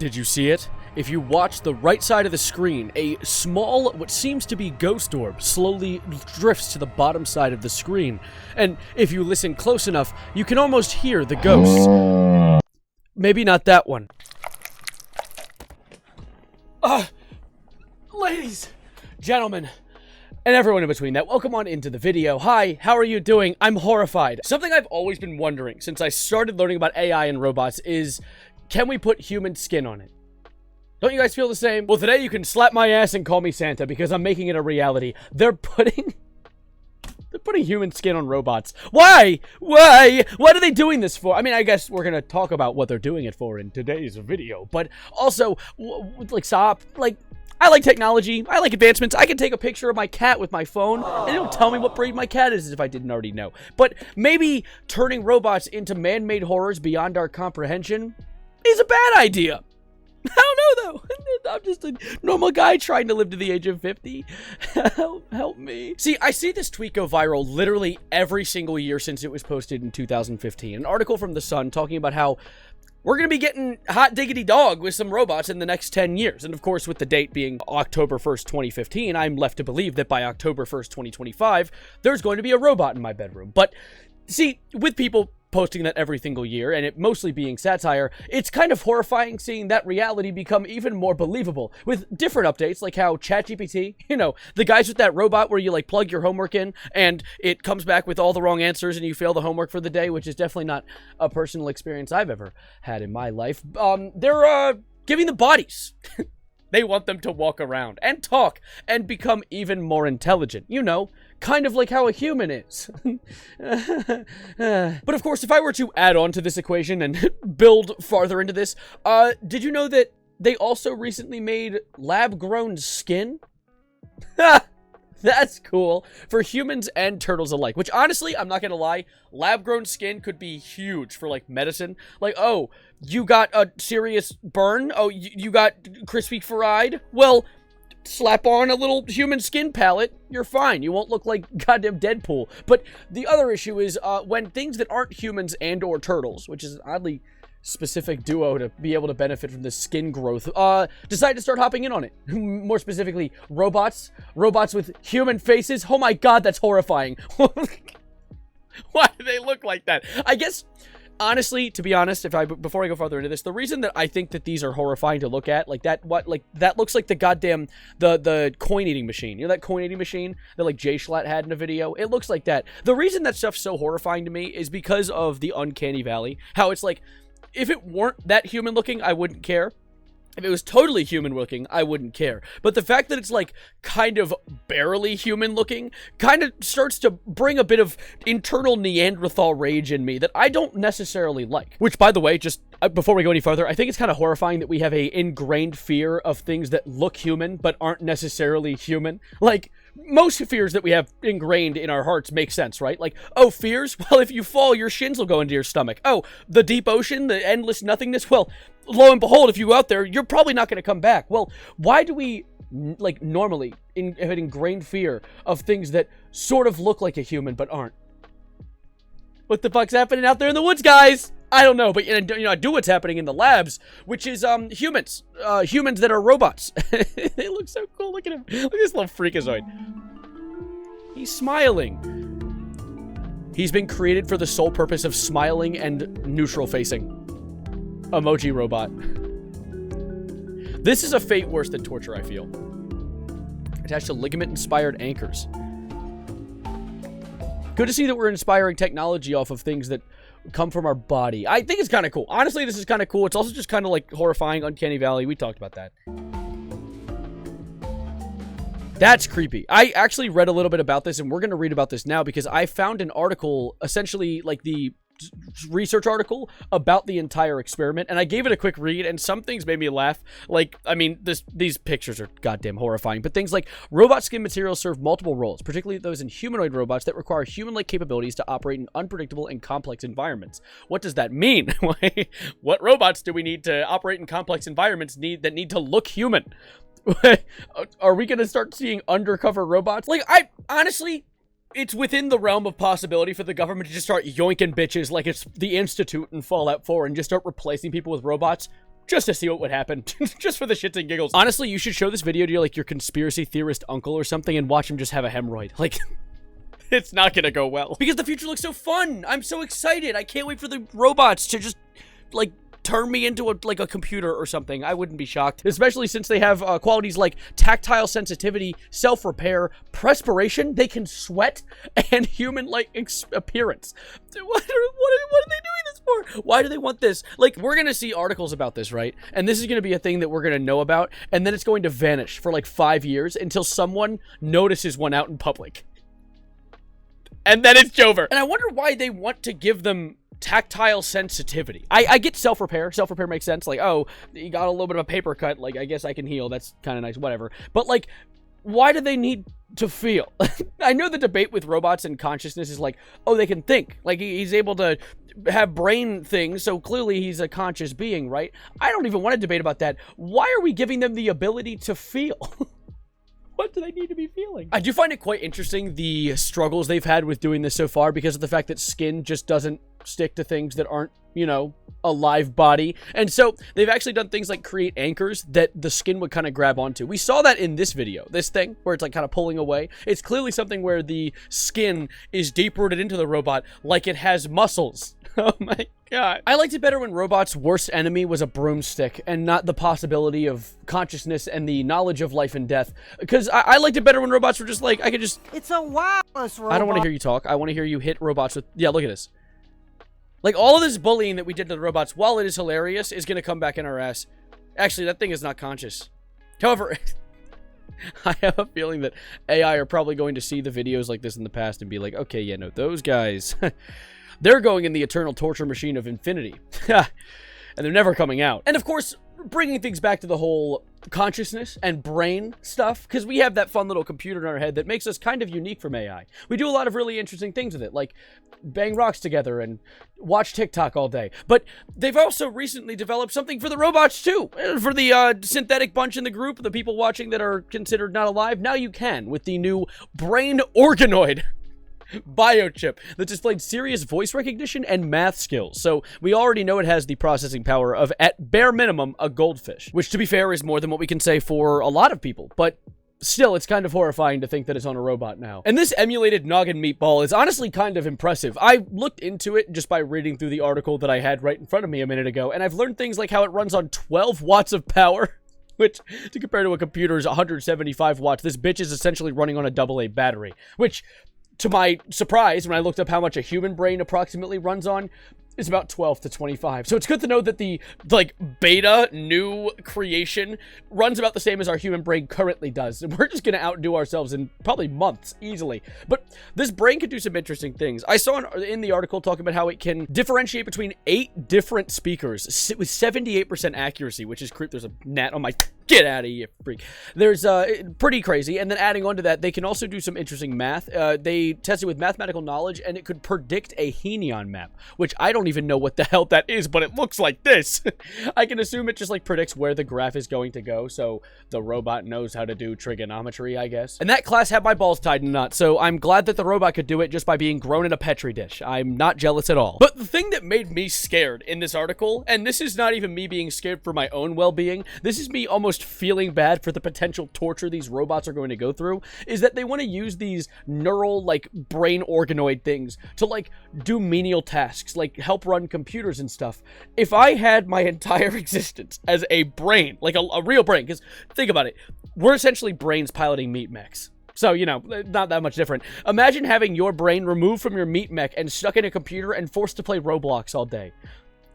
Did you see it? If you watch the right side of the screen, a small, what seems to be ghost orb slowly drifts to the bottom side of the screen. And if you listen close enough, you can almost hear the ghosts. Maybe not that one. Ladies, gentlemen, and everyone in between that, welcome on into the video. Hi, how are you doing? I'm horrified. Something I've always been wondering since I started learning about AI and robots is, can we put human skin on it? Don't you guys feel the same? Well, today you can slap my ass and call me Santa because I'm making it a reality. They're putting human skin on robots. Why? Why? What are they doing this for? I mean, I guess we're gonna talk about what they're doing it for in today's video, but also, like, stop. Like, I like technology. I like advancements. I can take a picture of my cat with my phone, and it'll tell me what breed my cat is if I didn't already know. But maybe turning robots into man-made horrors beyond our comprehension is a bad idea. I don't know, though. I'm just a normal guy trying to live to the age of 50. Help me. See, I see this tweet go viral literally every single year since it was posted in 2015. An article from The Sun talking about how we're going to be getting hot diggity dog with some robots in the next 10 years. And of course, with the date being October 1st, 2015, I'm left to believe that by October 1st, 2025, there's going to be a robot in my bedroom. But see, with people posting that every single year, and it mostly being satire, it's kind of horrifying seeing that reality become even more believable with different updates, like how ChatGPT, you know, the guys with that robot where you like plug your homework in and it comes back with all the wrong answers and you fail the homework for the day, which is definitely not a personal experience I've ever had in my life. They're giving them bodies. They want them to walk around and talk and become even more intelligent. You know, kind of like how a human is. But of course, if I were to add on to this equation and build farther into this, did you know that they also recently made lab-grown skin? That's cool. For humans and turtles alike. Which, honestly, I'm not gonna lie, lab-grown skin could be huge for, like, medicine. Like, oh, you got a serious burn? Oh, you got crispy fried? Well, slap on a little human skin palette, you're fine. You won't look like goddamn Deadpool. But the other issue is, when things that aren't humans and or turtles, which is an oddly specific duo to be able to benefit from this skin growth, decide to start hopping in on it. More specifically, robots with human faces. Oh my god, that's horrifying. Why do they look like that? I guess, honestly, to be honest, before I go farther into this, the reason that I think that these are horrifying to look at, like that looks like the goddamn, the coin eating machine. You know that coin eating machine that like Jay Schlatt had in a video? It looks like that. The reason that stuff's so horrifying to me is because of the uncanny valley. How it's like, if it weren't that human looking, I wouldn't care. If it was totally human looking, I wouldn't care. But the fact that it's like kind of barely human looking kind of starts to bring a bit of internal Neanderthal rage in me that I don't necessarily like. Which, by the way, just before we go any further, I think it's kind of horrifying that we have a ingrained fear of things that look human but aren't necessarily human. Like, most fears that we have ingrained in our hearts make sense, right? Like, oh, fears? Well, if you fall, your shins will go into your stomach. Oh, the deep ocean, the endless nothingness? Well, lo and behold, if you go out there, you're probably not going to come back. Well, why do we, like, normally have an ingrained fear of things that sort of look like a human but aren't? What the fuck's happening out there in the woods, guys? I don't know, but you know, I do what's happening in the labs, which is humans that are robots. They look so cool. Look at him. Look at this little freakazoid. He's smiling. He's been created for the sole purpose of smiling and neutral facing. Emoji robot. This is a fate worse than torture, I feel. Attached to ligament-inspired anchors. Good to see that we're inspiring technology off of things that come from our body. I think it's kind of cool. Honestly, this is kind of cool. It's also just kind of like horrifying, uncanny valley. We talked about that. That's creepy. I actually read a little bit about this, and we're going to read about this now because I found an article, essentially like the research article about the entire experiment, and I gave it a quick read, and some things made me laugh. Like, I mean, these pictures are goddamn horrifying, but things like robot skin materials serve multiple roles, particularly those in humanoid robots that require human-like capabilities to operate in unpredictable and complex environments. What does that mean? What robots do we need to operate in complex environments that need to look human? Are we gonna start seeing undercover robots? Like, I honestly, it's within the realm of possibility for the government to just start yoinking bitches like it's the Institute in Fallout 4 and just start replacing people with robots. just to see what would happen, just for the shits and giggles. Honestly, you should show this video to your conspiracy theorist uncle or something and watch him just have a hemorrhoid. Like, it's not gonna go well. Because the future looks so fun. I'm so excited. I can't wait for the robots to just, like, turn me into a computer or something. I wouldn't be shocked. Especially since they have qualities like tactile sensitivity, self-repair, perspiration, they can sweat, and human-like appearance. What are they doing this for? Why do they want this? Like, we're gonna see articles about this, right? And this is gonna be a thing that we're gonna know about, and then it's going to vanish for like 5 years until someone notices one out in public. And then it's over. And I wonder why they want to give them tactile sensitivity. I get self-repair. Self-repair makes sense. Like, oh, you got a little bit of a paper cut. Like, I guess I can heal. That's kind of nice. Whatever. But, like, why do they need to feel? I know the debate with robots and consciousness is like, oh, they can think. Like, he's able to have brain things, so clearly he's a conscious being, right? I don't even want to debate about that. Why are we giving them the ability to feel? What do they need to be feeling? I do find it quite interesting, the struggles they've had with doing this so far, because of the fact that skin just doesn't stick to things that aren't, you know, a live body. And so they've actually done things like create anchors that the skin would kind of grab onto. We saw that in this video, this thing where it's like kind of pulling away. It's clearly something where the skin is deep rooted into the robot, like it has muscles. Oh my god. I liked it better when robots' worst enemy was a broomstick and not the possibility of consciousness and the knowledge of life and death. Because I liked it better when robots were just like, I could just... It's a wireless robot. I don't want to hear you talk. I want to hear you hit robots with... Yeah, look at this. Like, all of this bullying that we did to the robots, while it is hilarious, is going to come back in our ass. Actually, that thing is not conscious. However, I have a feeling that AI are probably going to see the videos like this in the past and be like, okay, yeah, no, those guys, they're going in the eternal torture machine of infinity. And they're never coming out. And of course, bringing things back to the whole consciousness and brain stuff, because we have that fun little computer in our head that makes us kind of unique from AI. We do a lot of really interesting things with it, like bang rocks together and watch TikTok all day. But they've also recently developed something for the robots too. For the synthetic bunch in the group, the people watching that are considered not alive, now you can with the new brain organoid biochip that displayed serious voice recognition and math skills. So we already know it has the processing power of, at bare minimum, a goldfish, which, to be fair, is more than what we can say for a lot of people. But still, it's kind of horrifying to think that it's on a robot now. And this emulated noggin meatball is honestly kind of impressive. I looked into it just by reading through the article that I had right in front of me a minute ago, and I've learned things like how it runs on 12 watts of power, which, to compare to a computer's 175 watts, this bitch is essentially running on a AA battery, which, to my surprise, when I looked up how much a human brain approximately runs on, it's about 12 to 25. So it's good to know that the, like, beta new creation runs about the same as our human brain currently does. And we're just going to outdo ourselves in probably months, easily. But this brain can do some interesting things. I saw in the article talking about how it can differentiate between 8 different speakers with 78% accuracy, which is creep. There's a gnat on my... Get out of here, freak. There's, pretty crazy. And then adding on to that, they can also do some interesting math. They tested with mathematical knowledge, and it could predict a Henion map, which I don't even know what the hell that is, but it looks like this. I can assume it just, like, predicts where the graph is going to go, so the robot knows how to do trigonometry, I guess. And that class had my balls tied in knots, so I'm glad that the robot could do it just by being grown in a Petri dish. I'm not jealous at all. But the thing that made me scared in this article, and this is not even me being scared for my own well-being, this is me almost feeling bad for the potential torture these robots are going to go through, is that they want to use these neural, like, brain organoid things to, like, do menial tasks, like help run computers and stuff. If I had my entire existence as a brain, like a real brain, because think about it, we're essentially brains piloting meat mechs. So, you know, not that much different. Imagine having your brain removed from your meat mech and stuck in a computer and forced to play Roblox all day.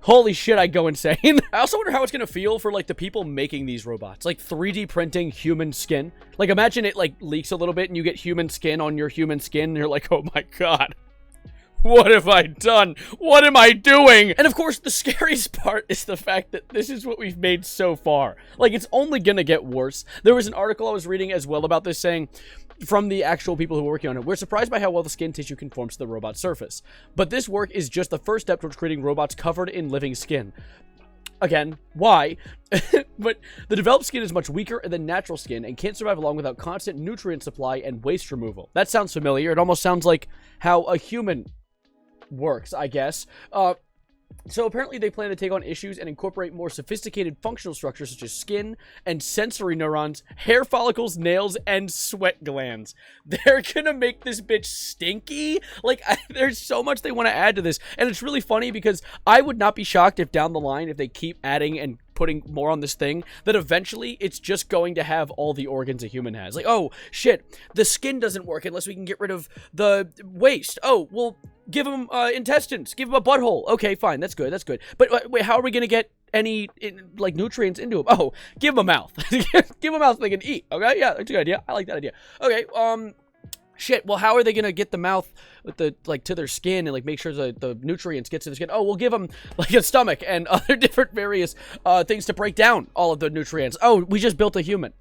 Holy shit, I'd go insane. I also wonder how it's gonna feel for, like, the people making these robots. Like, 3D printing human skin. Like, imagine it, like, leaks a little bit and you get human skin on your human skin and you're like, oh my god. What have I done? What am I doing? And of course, the scariest part is the fact that this is what we've made so far. Like, it's only gonna get worse. There was an article I was reading as well about this saying, from the actual people who were working on it, we're surprised by how well the skin tissue conforms to the robot's surface. But this work is just the first step towards creating robots covered in living skin. Again, why? But the developed skin is much weaker than natural skin and can't survive long without constant nutrient supply and waste removal. That sounds familiar. It almost sounds like how a human works, I guess. So apparently they plan to take on issues and incorporate more sophisticated functional structures such as skin and sensory neurons, hair follicles, nails, and sweat glands. They're gonna make this bitch stinky. Like, there's so much they want to add to this. And it's really funny because I would not be shocked if down the line, if they keep adding and putting more on this thing, that eventually it's just going to have all the organs a human has. Like, oh, shit, the skin doesn't work unless we can get rid of the waste. Oh, well, give him intestines, give him a butthole. Okay, fine, that's good, But wait, how are we gonna get any like nutrients into him? Oh, give him a mouth. Give him a mouth so they can eat. Okay, yeah, that's a good idea. I like that idea. Okay, shit, well, how are they gonna get the mouth with the, like, to their skin and, like, make sure the nutrients get to the skin? Oh, we'll give them, like, a stomach and other different various things to break down all of the nutrients. Oh, we just built a human.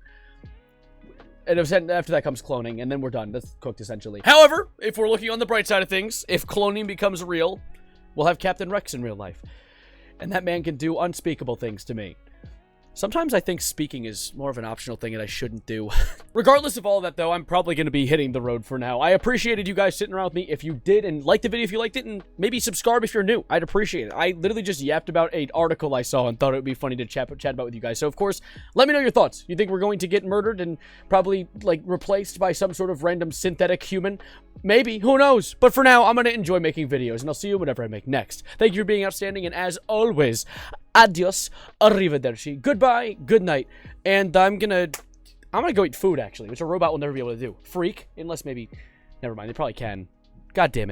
And after that comes cloning, and then we're done. That's cooked, essentially. However, if we're looking on the bright side of things, if cloning becomes real, we'll have Captain Rex in real life. And that man can do unspeakable things to me. Sometimes I think speaking is more of an optional thing that I shouldn't do. Regardless of all that, though, I'm probably going to be hitting the road for now. I appreciated you guys sitting around with me. If you did, and like the video if you liked it, and maybe subscribe if you're new, I'd appreciate it. I literally just yapped about an article I saw and thought it would be funny to chat about with you guys. So, of course, let me know your thoughts. You think we're going to get murdered and probably, like, replaced by some sort of random synthetic human? Maybe. Who knows? But for now, I'm going to enjoy making videos, and I'll see you whenever I make next. Thank you for being outstanding, and as always, adios, arrivederci, goodbye, good night, and I'm gonna go eat food, actually, which a robot will never be able to do. Freak, unless maybe, never mind, they probably can. God damn it.